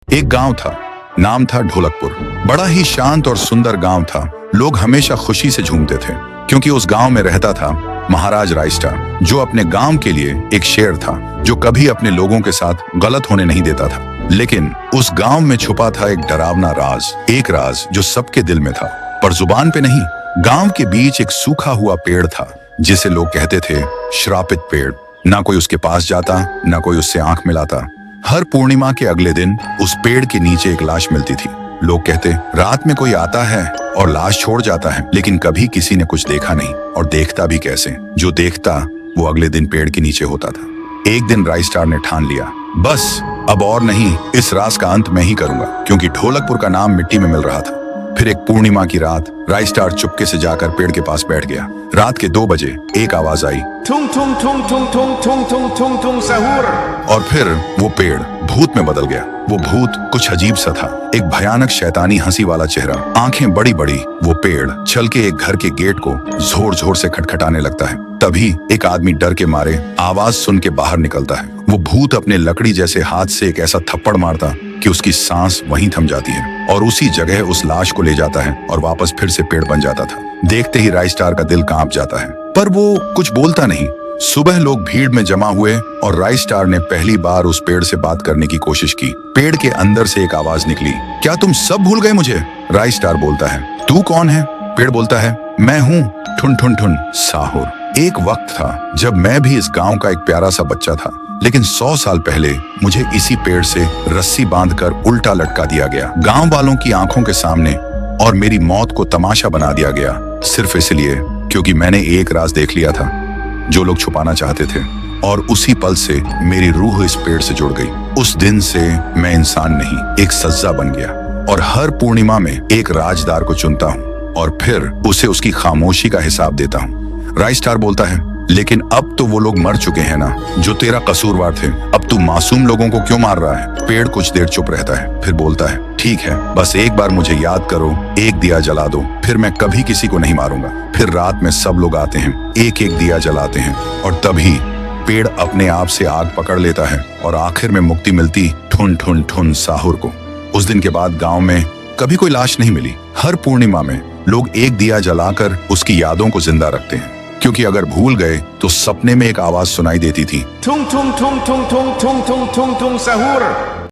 एक गांव था, नाम था ढोलकपुर। बड़ा ही शांत और सुंदर गांव था। लोग हमेशा खुशी से झूमते थे क्योंकि उस गांव में रहता था महाराज रायस्टार, जो अपने गांव के लिए एक शेर था जो कभी अपने लोगों के साथ गलत होने नहीं देता था। लेकिन उस गांव में छुपा था एक डरावना राज, एक राज जो सबके दिल में था पर जुबान पे नहीं। गांव के बीच एक सूखा हुआ पेड़ था जिसे लोग कहते थे श्रापित पेड़। ना कोई उसके पास जाता, ना कोई उससे आंख मिलाता। हर पूर्णिमा के अगले दिन उस पेड़ के नीचे एक लाश मिलती थी। लोग कहते रात में कोई आता है और लाश छोड़ जाता है, लेकिन कभी किसी ने कुछ देखा नहीं और देखता भी कैसे। जो देखता वो अगले दिन पेड़ के नीचे होता था। एक दिन रायस्टार ने ठान लिया, बस अब और नहीं, इस राज का अंत मैं ही करूंगा, क्योंकि ढोलकपुर का नाम मिट्टी में मिल रहा था। फिर एक पूर्णिमा की रात रायस्टार चुपके से जाकर पेड़ के पास बैठ गया। रात के 2 बजे एक आवाज आई, थुंग थुंग थुंग थुंग थुंग थुंग थुंग थुंग थुंग सहूर। और फिर वो पेड़ भूत में बदल गया। वो भूत कुछ अजीब सा था, एक भयानक शैतानी हंसी वाला चेहरा, आंखें बड़ी बड़ी। वो पेड़ चल के एक घर के गेट को जोर जोर से खटखटाने लगता है। तभी एक आदमी डर के मारे आवाज सुन के बाहर निकलता है। वो भूत अपने लकड़ी जैसे हाथ से एक ऐसा थप्पड़ मारता कि उसकी सांस वहीं थम जाती है और उसी जगह उस लाश को ले जाता है और वापस फिर से पेड़ बन जाता था। देखते ही रायस्टार का दिल कांप जाता है, पर वो कुछ बोलता नहीं। सुबह लोग भीड़ में जमा हुए और रायस्टार ने पहली बार उस पेड़ से बात करने की कोशिश की। पेड़ के अंदर से एक आवाज निकली, क्या तुम सब भूल गए मुझे? रायस्टार बोलता है, तू कौन है? पेड़ बोलता है, मैं हूँ ठुन ठुन ठुन साहुर। एक वक्त था जब मैं भी इस गांव का एक प्यारा सा बच्चा था, लेकिन 100 साल पहले मुझे इसी पेड़ से रस्सी बांधकर उल्टा लटका दिया गया, गांव वालों की आंखों के सामने, और मेरी मौत को तमाशा बना दिया गया, सिर्फ इसलिए क्योंकि मैंने एक राज देख लिया था जो लोग छुपाना चाहते थे। और उसी पल से मेरी रूह इस पेड़ से जुड़ गई। उस दिन से मैं इंसान नहीं, एक सज्जा बन गया और हर पूर्णिमा में एक राजदार को चुनता हूँ और फिर उसे उसकी खामोशी का हिसाब देता हूँ। रायस्टार बोलता है, लेकिन अब तो वो लोग मर चुके हैं ना जो तेरा कसूरवार थे। अब तू मासूम लोगों को क्यों मार रहा है? पेड़ कुछ देर चुप रहता है, फिर बोलता है, ठीक है, बस एक बार मुझे याद करो, एक दिया जला दो, फिर मैं कभी किसी को नहीं मारूंगा। फिर रात में सब लोग आते हैं, एक एक दिया जलाते हैं और तभी पेड़ अपने आप से आग पकड़ लेता है और आखिर में मुक्ति मिलती ठुन ठुन ठुन साहुर को। उस दिन के बाद गाँव में कभी कोई लाश नहीं मिली। हर पूर्णिमा में लोग एक दिया जलाकर उसकी यादों को जिंदा रखते हैं, क्योंकि अगर भूल गए तो सपने में एक आवाज सुनाई देती थी, थुंग थुंग थुंग थुंग थुंग थुंग थुंग थुंग थुंग सहूर।